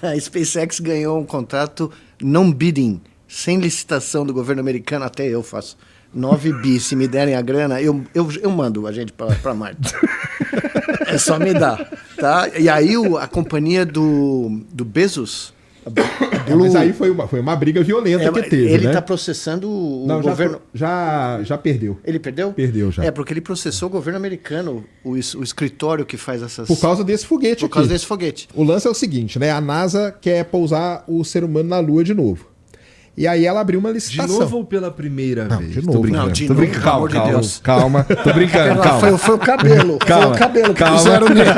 A SpaceX ganhou um contrato não bidding, sem licitação do governo americano, até eu faço. 9 bi, se me derem a grana, eu mando a gente para Marte. É só me dar, tá? E aí a companhia do Bezos... Mas aí foi uma briga violenta que teve, ele né? está processando o Não, governo... Já perdeu. Ele perdeu? Perdeu já. É, porque ele processou o governo americano, o escritório que faz essas... Por causa desse foguete aqui. Por causa desse foguete. O lance é o seguinte, né? A NASA quer pousar o ser humano na Lua de novo. E aí ela abriu uma licitação. De novo ou pela primeira vez? De novo. Tô brincando. Não, de Tô novo, brincando. pelo amor de Deus. Calma. Tô brincando, calma. Foi o cabelo. Calma, Foi o cabelo que calma. puseram nele.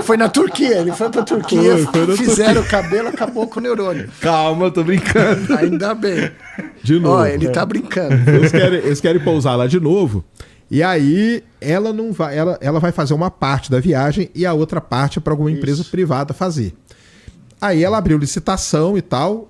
Foi na Turquia. Ele foi pra Turquia, fizeram o cabelo, acabou com o neurônio. Calma, tô brincando. Ainda bem. De novo. Ó, ele tá brincando. Eles querem pousar lá de novo. E aí ela não vai, ela vai fazer uma parte da viagem e a outra parte é para alguma empresa privada fazer. Aí ela abriu licitação e tal.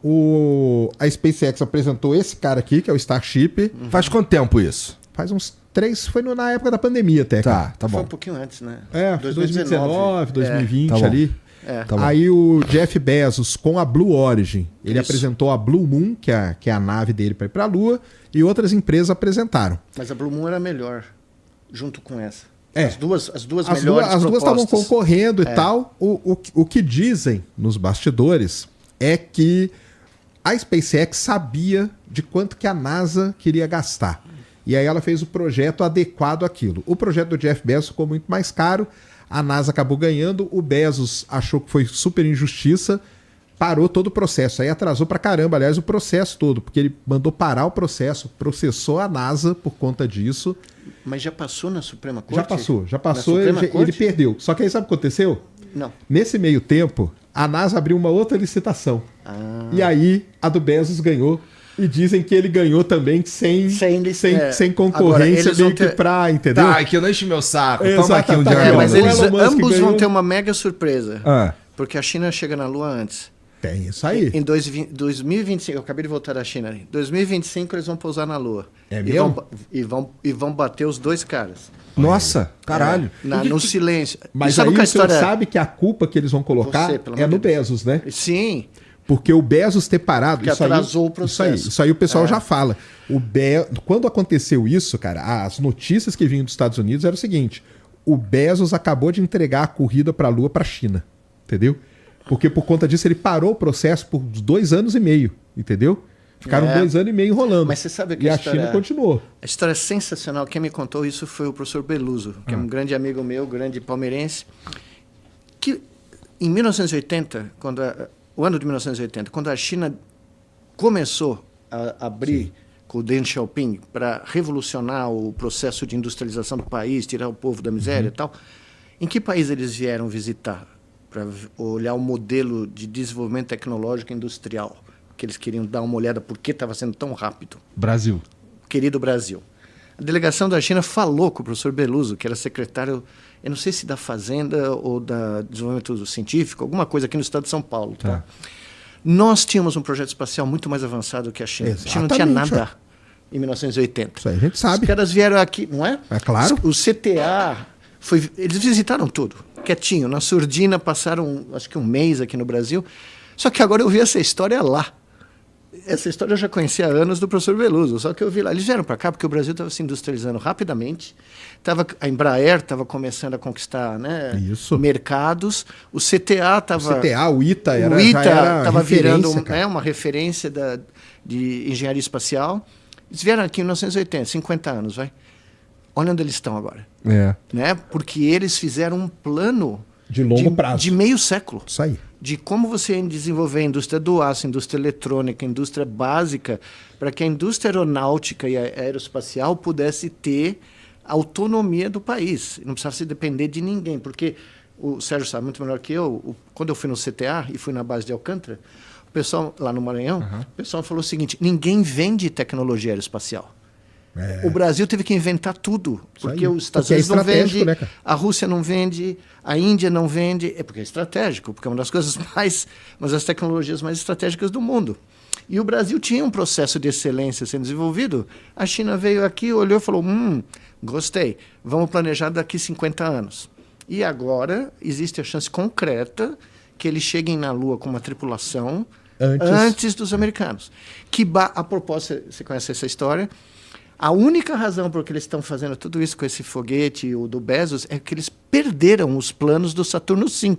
A SpaceX apresentou esse cara aqui, que é o Starship. Faz quanto tempo isso? Faz uns 3, foi na época da pandemia até. Tá Foi bom. um pouquinho antes, né? 2019, 2020 É. ali. É. Tá bom. Aí o Jeff Bezos com a Blue Origin, ele apresentou a Blue Moon, que é a nave dele para ir para a Lua, e outras empresas apresentaram. Mas a Blue Moon era melhor, junto com essa. É. As duas As melhores duas estavam propostas. concorrendo e tal. O que dizem nos bastidores é que a SpaceX sabia de quanto que a NASA queria gastar. E aí ela fez o projeto adequado àquilo. O projeto do Jeff Bezos ficou muito mais caro, a NASA acabou ganhando, o Bezos achou que foi super injustiça, parou todo o processo. Aí atrasou pra caramba, aliás, o processo todo, porque ele mandou parar o processo, processou a NASA por conta disso. Mas já passou na Suprema Corte? Já passou, ele perdeu. Só que aí sabe o que aconteceu? Não. Nesse meio tempo, a NASA abriu uma outra licitação. E aí a do Bezos ganhou. E dizem que ele ganhou também sem concorrência, agora, meio que pra, entendeu? Tá, que eu não enche meu saco. Toma Exato, aqui um tá, dia. Mas o eles Elon Musk ambos ganhou. vão ter uma mega surpresa. Ah. Porque a China chega na Lua antes. Tem isso aí. Em 2025, eu acabei de voltar da China. Em 2025 eles vão pousar na Lua. É mesmo? E vão bater os dois caras. Nossa, caralho. No silêncio. Mas E sabe aí qual é a o senhor história? sabe que a culpa que eles vão colocar Você, pelo é amor no de Deus. Bezos, né? Sim. Porque o Bezos ter parado... Que atrasou o processo. Isso aí o pessoal já fala. Quando aconteceu isso, cara, as notícias que vinham dos Estados Unidos era o seguinte: o Bezos acabou de entregar a corrida para a Lua para a China, entendeu? Porque por conta disso ele parou o processo por 2 anos e meio, entendeu? Ficaram 2 anos e meio enrolando. Mas você sabe que e a a história- China continuou. A história é sensacional. Quem me contou isso foi o professor Beluso, que é um grande amigo meu, grande palmeirense, que em 1980, o ano de 1980, quando a China começou a abrir com o Deng Xiaoping para revolucionar o processo de industrialização do país, tirar o povo da miséria e tal, em que país eles vieram visitar para olhar o modelo de desenvolvimento tecnológico e industrial? Que eles queriam dar uma olhada por que estava sendo tão rápido. Brasil. Querido Brasil. A delegação da China falou com o professor Beluso, que era secretário, eu não sei se da Fazenda ou da Desenvolvimento Científico, alguma coisa aqui no estado de São Paulo. Tá? Nós tínhamos um projeto espacial muito mais avançado que a China. A China não tinha nada em 1980. Isso aí a gente sabe. Os caras vieram aqui, não é? É claro. O CTA, eles visitaram tudo, quietinho. Na surdina, passaram acho que um mês aqui no Brasil. Só que agora eu vi essa história lá. Essa história eu já conhecia há anos do professor Beluso, só que eu vi lá. Eles vieram para cá porque o Brasil estava se industrializando rapidamente, a Embraer estava começando a conquistar, né, mercados, o CTA estava... O ITA já era estava virando referência, uma referência de engenharia espacial. Eles vieram aqui em 1980, 50 anos, vai. Olha onde eles estão agora. Né? Porque eles fizeram um plano de longo prazo, de meio século. Isso aí. De como você desenvolver a indústria do aço, a indústria eletrônica, a indústria básica, para que a indústria aeronáutica e aeroespacial pudesse ter autonomia do país. Não precisasse depender de ninguém, porque o Sérgio sabe muito melhor que eu, quando eu fui no CTA e fui na base de Alcântara, o pessoal lá no Maranhão, o pessoal falou o seguinte: ninguém vende tecnologia aeroespacial. O Brasil teve que inventar tudo, porque os Estados Unidos não vende, né, a Rússia não vende, a Índia não vende, porque é estratégico, porque é uma das coisas uma das tecnologias mais estratégicas do mundo. E o Brasil tinha um processo de excelência sendo desenvolvido. A China veio aqui, olhou e falou: gostei, vamos planejar daqui 50 anos. E agora existe a chance concreta que eles cheguem na Lua com uma tripulação antes dos americanos. A propósito, você conhece essa história? A única razão por que eles estão fazendo tudo isso com esse foguete, o do Bezos, é que eles perderam os planos do Saturno V.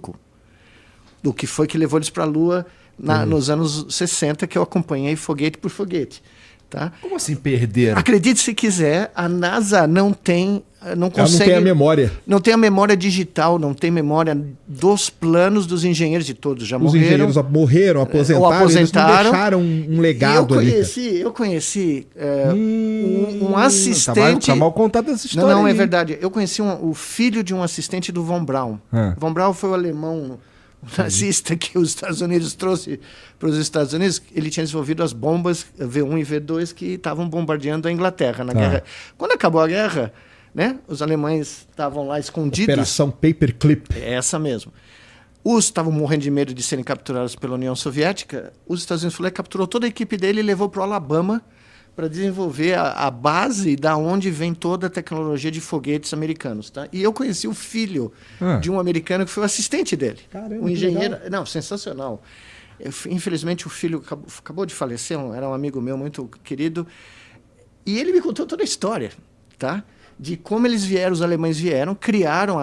Do que foi que levou eles para a Lua nos anos 60, que eu acompanhei foguete por foguete. Tá? Como assim perderam? Acredite se quiser, a NASA não consegue... Ela não tem a memória. Não tem a memória digital, não tem memória dos planos dos engenheiros de todos. Já Os morreram. engenheiros morreram, aposentaram, eles não deixaram um legado Eu conheci um assistente... Tá mal contado essa história. Não, é aí. verdade. Eu conheci o filho de um assistente do Von Braun. Von Braun foi o alemão nazista que os Estados Unidos trouxe para os Estados Unidos. Ele tinha desenvolvido as bombas V1 e V2 que estavam bombardeando a Inglaterra na guerra. Quando acabou a guerra, né, os alemães estavam lá escondidos. Operação Paperclip. É essa mesmo. Os estavam morrendo de medo de serem capturados pela União Soviética. Os Estados Unidos capturou toda a equipe dele e levou para o Alabama para desenvolver a base da onde vem toda a tecnologia de foguetes americanos. Tá? E eu conheci o filho de um americano que foi o assistente dele. Caramba, um engenheiro. Não, sensacional. Infelizmente, o filho acabou de falecer, era um amigo meu muito querido. E ele me contou toda a história, tá? De como os alemães vieram, criaram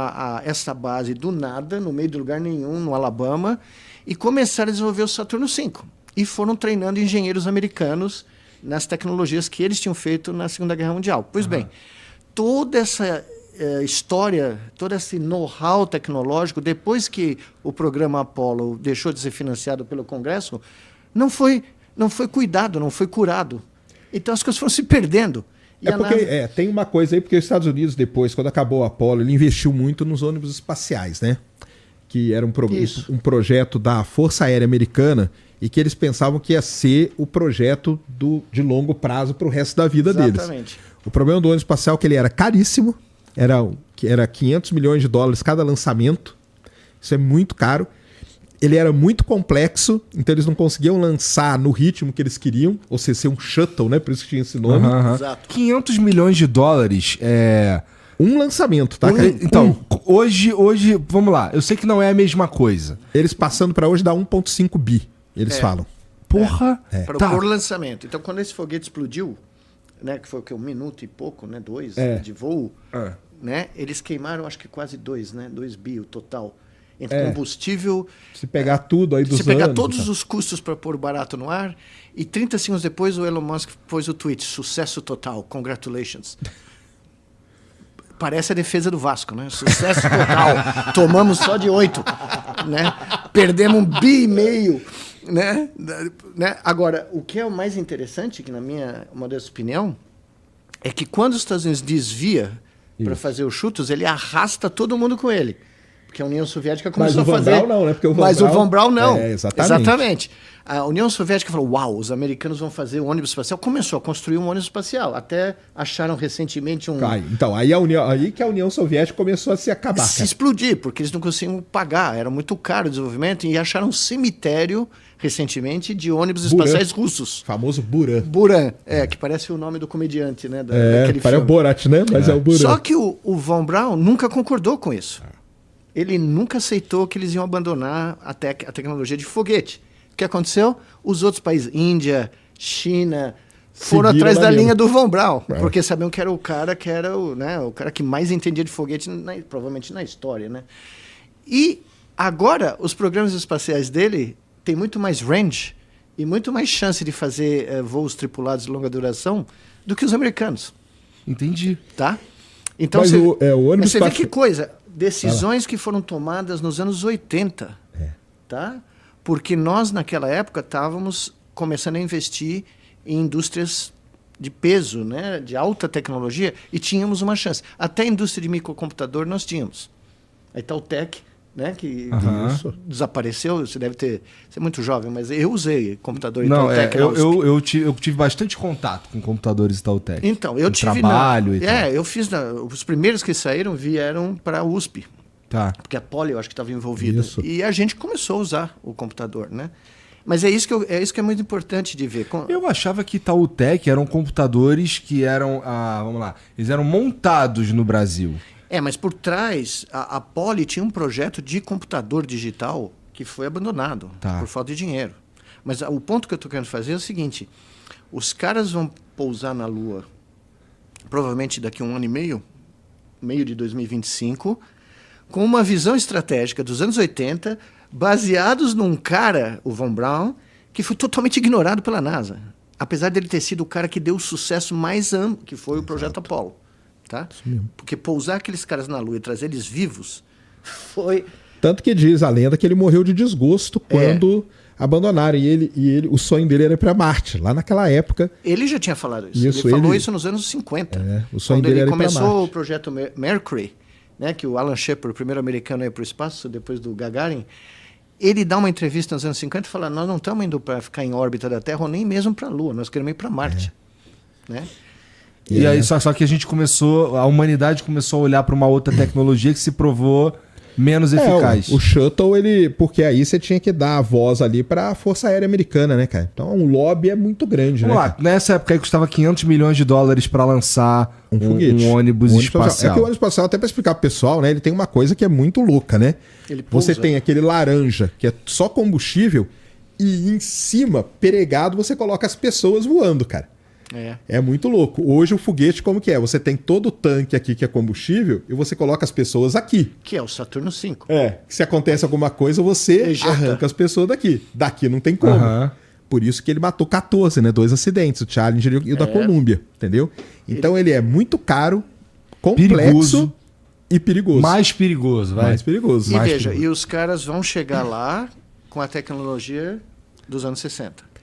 essa base do nada, no meio de lugar nenhum, no Alabama, e começaram a desenvolver o Saturno V. E foram treinando engenheiros americanos nas tecnologias que eles tinham feito na Segunda Guerra Mundial. Pois bem, toda essa história, todo esse know-how tecnológico, depois que o programa Apollo deixou de ser financiado pelo Congresso, não foi cuidado, não foi curado. Então as coisas foram se perdendo. Tem uma coisa aí, porque os Estados Unidos depois, quando acabou o Apollo, ele investiu muito nos ônibus espaciais, né? Que era um projeto da Força Aérea Americana e que eles pensavam que ia ser o projeto de longo prazo para o resto da vida deles. Exatamente. O problema do ônibus espacial é que ele era caríssimo, era 500 milhões de dólares cada lançamento, isso é muito caro. Ele era muito complexo, então eles não conseguiam lançar no ritmo que eles queriam, ou seja, ser um shuttle, né? Por isso que tinha esse nome. Exato. 500 milhões de dólares é... Um lançamento, tá? Então, hoje, vamos lá, eu sei que não é a mesma coisa. Eles passando para hoje dá 1,5 bi, eles falam. Porra! Para o lançamento. Então, quando esse foguete explodiu, né, que foi o que, 1 minuto e pouco, né, 2 de voo, né, eles queimaram acho que quase 2 bi o total. Entre combustível... Se pegar tudo aí dos anos... Se pegar todos os custos para pôr barato no ar, e 30 segundos depois o Elon Musk pôs o tweet, sucesso total, congratulations. Parece a defesa do Vasco, né? Sucesso total. Tomamos só de 8, né? Perdemos 1,5 bi, né? Agora, o que é o mais interessante, que na minha modesta opinião, é que quando os Estados Unidos desvia para fazer os chutos, ele arrasta todo mundo com ele. Porque a União Soviética começou a fazer... Mas o Von Braun não, né? Porque o Von Braun não. Exatamente. A União Soviética falou, os americanos vão fazer um ônibus espacial. Começou a construir um ônibus espacial. Até acharam recentemente um... Então, aí que a União Soviética começou a se acabar. Se explodir, porque eles não conseguiam pagar. Era muito caro o desenvolvimento. E acharam um cemitério, recentemente, de ônibus espaciais russos. Famoso Buran. Buran, que parece o nome do comediante, né? Daquele parece o Borat, né? Mas é o Buran. Só que o Von Braun nunca concordou com isso. Ele nunca aceitou que eles iam abandonar a tecnologia de foguete. O que aconteceu? Os outros países, Índia, China, foram atrás da linha do Von Braun, porque sabiam que era o cara que era o cara que mais entendia de foguete, provavelmente na história, né? E agora, os programas espaciais dele têm muito mais range e muito mais chance de fazer voos tripulados de longa duração do que os americanos. Entendi. Tá? Então, mas o ônibus você vê que coisa... Decisões que foram tomadas nos anos 80, tá? Porque nós, naquela época, estávamos começando a investir em indústrias de peso, né? De alta tecnologia, e tínhamos uma chance. Até a indústria de microcomputador nós tínhamos. A Itautec, né? Que desapareceu, você deve ter... Você é muito jovem, mas eu usei computador Itautec. Eu tive bastante contato com computadores Itautec. Então, eu tive... trabalho e tal. Eu fiz... os primeiros que saíram vieram para a USP. Tá. Porque a Poli, eu acho que estava envolvida. Isso. E a gente começou a usar o computador, né? Mas é isso que é muito importante de ver. Eu achava que Itautec eram computadores que eram... vamos lá. Eles eram montados no Brasil. Mas por trás, a Poly tinha um projeto de computador digital que foi abandonado por falta de dinheiro. Mas o ponto que eu estou querendo fazer é o seguinte: os caras vão pousar na Lua provavelmente daqui a 1 ano e meio de 2025, com uma visão estratégica dos anos 80, baseados num cara, o Von Braun, que foi totalmente ignorado pela NASA. Apesar dele ter sido o cara que deu o sucesso mais amplo, que foi o projeto Apollo. Tá? Porque pousar aqueles caras na Lua e trazer eles vivos foi... Tanto que diz a lenda que ele morreu de desgosto quando abandonaram. E o sonho dele era ir para Marte, lá naquela época. Ele já tinha falado isso. Ele falou isso nos anos 50. O sonho quando dele ele era ir pra começou Marte. o projeto Mercury, né, que o Alan Shepard, o primeiro americano a ir para o espaço, depois do Gagarin, ele dá uma entrevista nos anos 50 e fala: nós não estamos indo para ficar em órbita da Terra ou nem mesmo para a Lua, nós queremos ir para Marte. Né? E aí, só que a humanidade começou a olhar para uma outra tecnologia que se provou menos eficaz. O Shuttle, porque aí você tinha que dar a voz ali para a Força Aérea Americana, né, cara? Então o lobby é muito grande, Vamos né? lá, nessa época aí custava $500 milhões para lançar um foguete. Um ônibus espacial. É que o ônibus espacial, até para explicar pro pessoal, né, ele tem uma coisa que é muito louca, né? Você tem aquele laranja, que é só combustível, e em cima, peregado, você coloca as pessoas voando, cara. É muito louco. Hoje o foguete, como que é? Você tem todo o tanque aqui que é combustível e você coloca as pessoas aqui. Que é o Saturno V. Se acontece alguma coisa, você arranca as pessoas daqui. Daqui não tem como. Por isso que ele matou 14, né? 2 acidentes, o Challenger e o da Columbia, entendeu? Então ele é muito caro, complexo e perigoso. Mais perigoso, vai. Mais perigoso. E veja, e os caras vão chegar lá com a tecnologia dos anos 60.